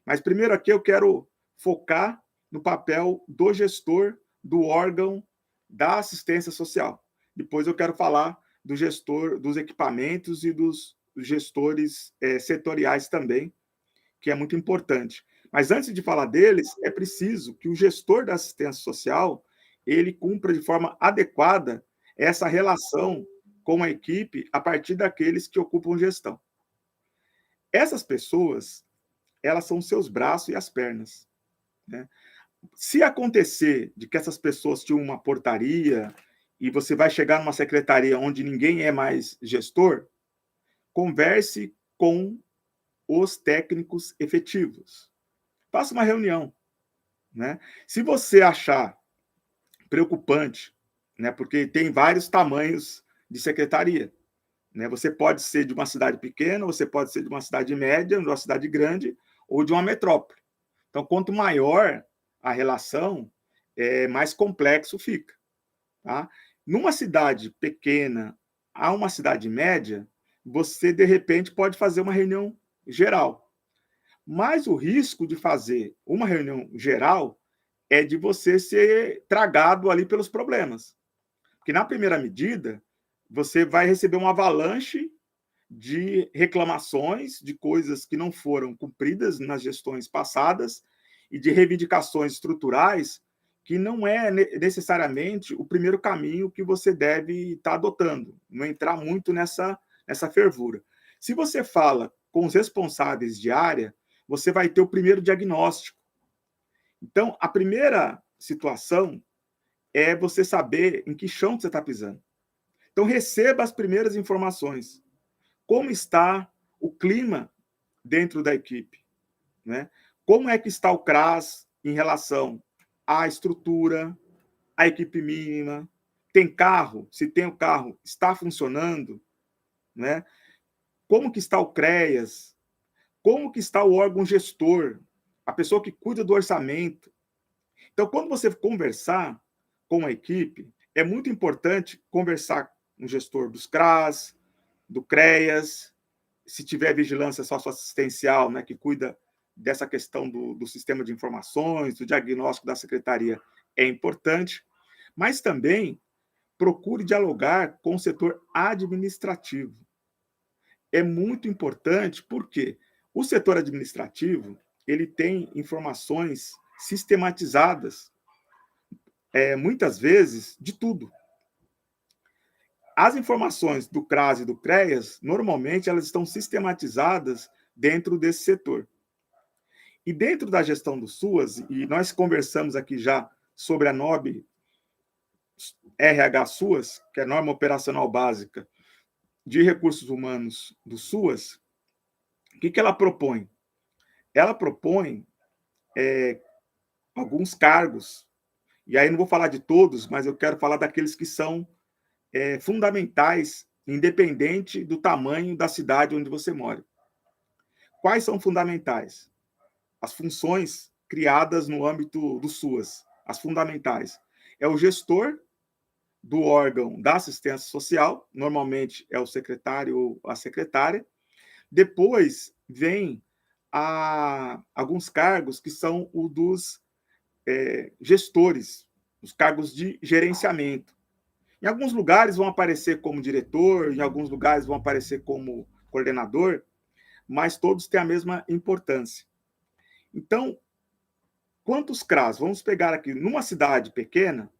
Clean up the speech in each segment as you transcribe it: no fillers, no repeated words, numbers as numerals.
Mas primeiro aqui eu quero focar no papel do gestor do órgão da assistência social. Depois eu quero falar do gestor dos equipamentos e dos gestores setoriais também, que é muito importante. Mas antes de falar deles, é preciso que o gestor da assistência social ele cumpra de forma adequada essa relação com a equipe a partir daqueles que ocupam gestão. Essas pessoas, elas são os seus braços e as pernas, né? Se acontecer de que essas pessoas tinham uma portaria e você vai chegar numa secretaria onde ninguém é mais gestor, converse com os técnicos efetivos. Faça uma reunião, né? Se você achar preocupante, né, porque tem vários tamanhos de secretaria, né? Você pode ser de uma cidade pequena, você pode ser de uma cidade média, de uma cidade grande ou de uma metrópole. Então, quanto maior a relação, mais complexo fica. Tá? Numa cidade pequena a uma cidade média, você, de repente, pode fazer uma reunião geral. Mas o risco de fazer uma reunião geral é de você ser tragado ali pelos problemas. Porque, na primeira medida, você vai receber uma avalanche de reclamações de coisas que não foram cumpridas nas gestões passadas e de reivindicações estruturais que não é necessariamente o primeiro caminho que você deve estar adotando, não entrar muito nessa fervura. Se você fala com os responsáveis de área, você vai ter o primeiro diagnóstico. Então, a primeira situação é você saber em que chão você está pisando. Então, receba as primeiras informações. Como está o clima dentro da equipe, né? Como é que está o CRAS em relação à estrutura, à equipe mínima? Tem carro? Se tem o carro, está funcionando, né? Como que está o CREAS? Como que está o órgão gestor? A pessoa que cuida do orçamento. Então, quando você conversar com a equipe, é muito importante conversar com o gestor dos CRAS, do CREAS, se tiver vigilância socioassistencial, né, que cuida dessa questão do sistema de informações, do diagnóstico da secretaria, é importante, mas também procure dialogar com o setor administrativo. É muito importante porque o setor administrativo ele tem informações sistematizadas, muitas vezes, de tudo. As informações do CRAS e do CREAS, normalmente, elas estão sistematizadas dentro desse setor. E dentro da gestão do SUAS, e nós conversamos aqui já sobre a NOB RH SUAS, que é a Norma Operacional Básica de Recursos Humanos do SUAS, o que ela propõe? Ela propõe alguns cargos, e aí não vou falar de todos, mas eu quero falar daqueles que são fundamentais, independente do tamanho da cidade onde você mora. Quais são fundamentais? As funções criadas no âmbito do SUAS, as fundamentais. É o gestor do órgão da assistência social, normalmente é o secretário ou a secretária. Depois vem alguns cargos que são o dos gestores, os cargos de gerenciamento. Em alguns lugares vão aparecer como diretor, em alguns lugares vão aparecer como coordenador, mas todos têm a mesma importância. Então, quantos CRAS? Vamos pegar aqui, numa cidade pequena,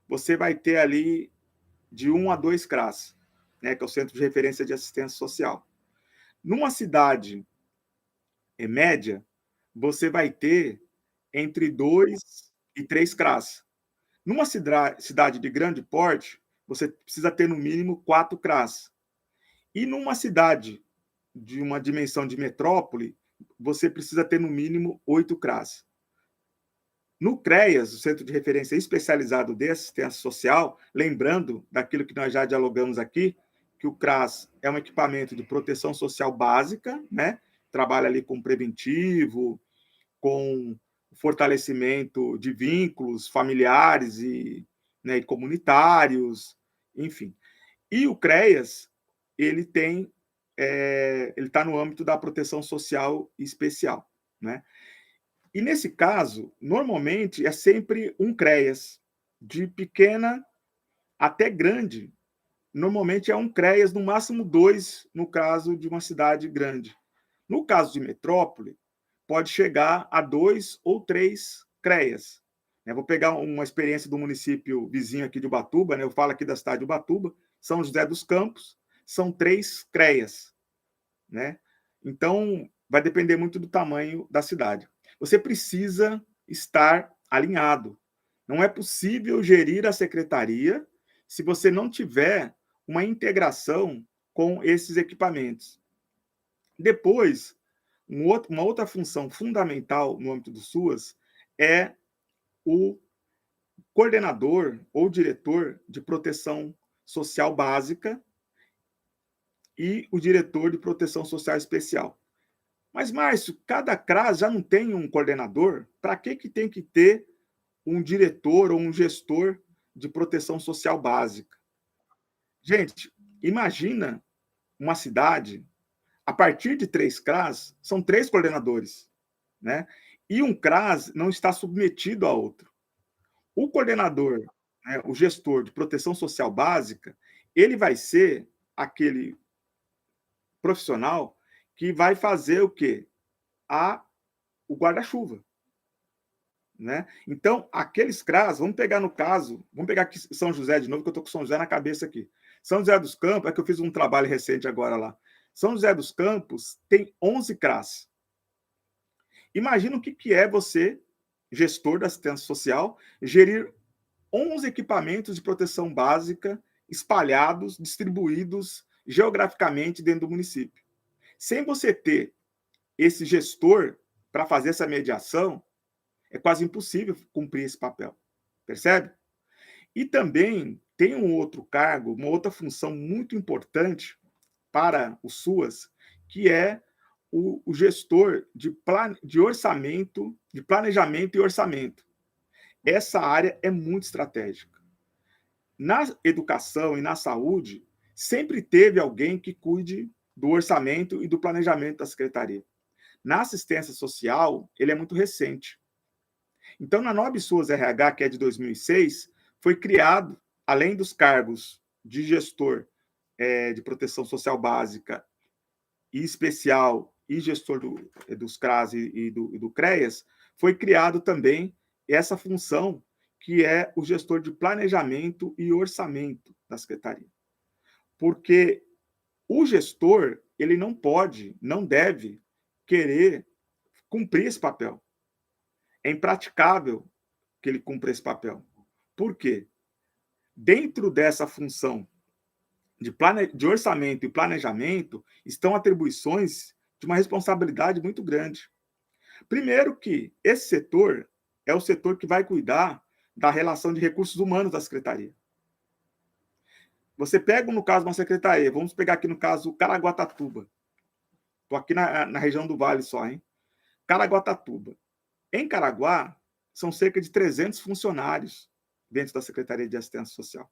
você vai ter ali de 1 a 2 CRAS, né, que é o Centro de Referência de Assistência Social. Numa cidade média, você vai ter entre 2 e 3 CRAS. Numa cidade de grande porte, você precisa ter no mínimo 4 CRAS. E numa cidade de uma dimensão de metrópole, você precisa ter no mínimo 8 CRAS. No CREAS, o Centro de Referência Especializado de Assistência Social, lembrando daquilo que nós já dialogamos aqui, que o CRAS é um equipamento de proteção social básica, né? Trabalha ali com preventivo, com fortalecimento de vínculos familiares e comunitários, enfim. E o CREAS, ele tem, ele está no âmbito da proteção social especial, né? E nesse caso, normalmente é sempre um CREAS, de pequena até grande. Normalmente é um CREAS, no máximo 2, no caso de uma cidade grande. No caso de metrópole, pode chegar a 2 ou 3 CREAS. Eu vou pegar uma experiência do município vizinho aqui de Ubatuba, né? Eu falo aqui da cidade de Ubatuba, São José dos Campos, são 3 CREAS, né? Então, vai depender muito do tamanho da cidade. Você precisa estar alinhado. Não é possível gerir a secretaria se você não tiver uma integração com esses equipamentos. Depois, uma outra função fundamental no âmbito do SUAS é o coordenador ou diretor de proteção social básica e o diretor de proteção social especial. Mas, Márcio, cada CRAS já não tem um coordenador? Para que tem que ter um diretor ou um gestor de proteção social básica? Gente, imagina uma cidade, a partir de 3 CRAS, são 3 coordenadores, né? E um CRAS não está submetido a outro. O coordenador, né, o gestor de proteção social básica, ele vai ser aquele profissional que vai fazer o quê? O guarda-chuva, né? Então, aqueles CRAS, vamos pegar no caso, vamos pegar aqui São José de novo, que eu estou com São José na cabeça aqui. São José dos Campos, é que eu fiz um trabalho recente agora lá. São José dos Campos tem 11 CRAS. Imagina o que é você, gestor da assistência social, gerir 11 equipamentos de proteção básica espalhados, distribuídos geograficamente dentro do município. Sem você ter esse gestor para fazer essa mediação, é quase impossível cumprir esse papel. Percebe? E também tem um outro cargo, uma outra função muito importante para o SUAS, que é o gestor de orçamento, de planejamento e orçamento. Essa área é muito estratégica. Na educação e na saúde, sempre teve alguém que cuide do orçamento e do planejamento da secretaria. Na assistência social, ele é muito recente. Então, na Nob SUAS RH, que é de 2006, foi criado, além dos cargos de gestor de proteção social básica e especial e gestor dos CRAS e do CREAS, foi criado também essa função que é o gestor de planejamento e orçamento da secretaria. Porque o gestor, ele não pode, não deve querer cumprir esse papel. É impraticável que ele cumpra esse papel. Por quê? Dentro dessa função de orçamento e planejamento estão atribuições de uma responsabilidade muito grande. Primeiro que esse setor é o setor que vai cuidar da relação de recursos humanos da secretaria. Você pega, no caso, uma secretaria, vamos pegar aqui no caso Caraguatatuba. Estou aqui na região do Vale só, hein? Caraguatatuba. Em Caraguá, são cerca de 300 funcionários dentro da Secretaria de Assistência Social.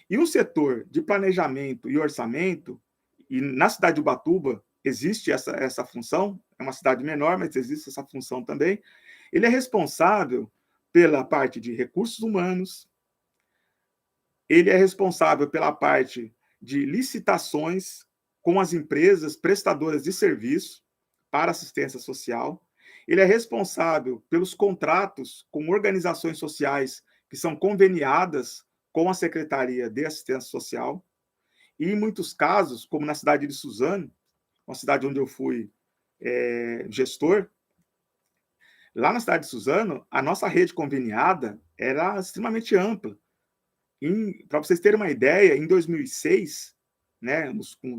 E o setor de planejamento e orçamento, e na cidade de Ubatuba existe essa função, é uma cidade menor, mas existe essa função também, ele é responsável pela parte de recursos humanos, ele é responsável pela parte de licitações com as empresas prestadoras de serviço para assistência social, ele é responsável pelos contratos com organizações sociais que são conveniadas com a Secretaria de Assistência Social, e em muitos casos, como na cidade de Suzano, uma cidade onde eu fui gestor, lá na cidade de Suzano, a nossa rede conveniada era extremamente ampla. Para vocês terem uma ideia, em 2006, né,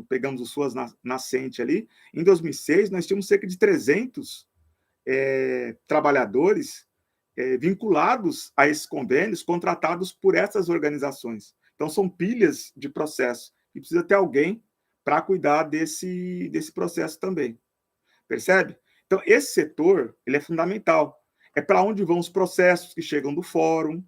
pegamos o SUAS nascente ali, em 2006 nós tínhamos cerca de 300 trabalhadores vinculados a esses convênios, contratados por essas organizações. Então, são pilhas de processo, e precisa ter alguém para cuidar desse processo também. Percebe? Então, esse setor, ele é fundamental. É para onde vão os processos que chegam do fórum,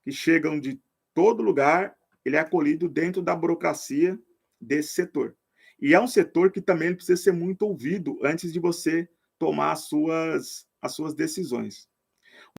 que chegam de todo lugar, ele é acolhido dentro da burocracia desse setor. E é um setor que também precisa ser muito ouvido antes de você tomar as suas as suas decisões.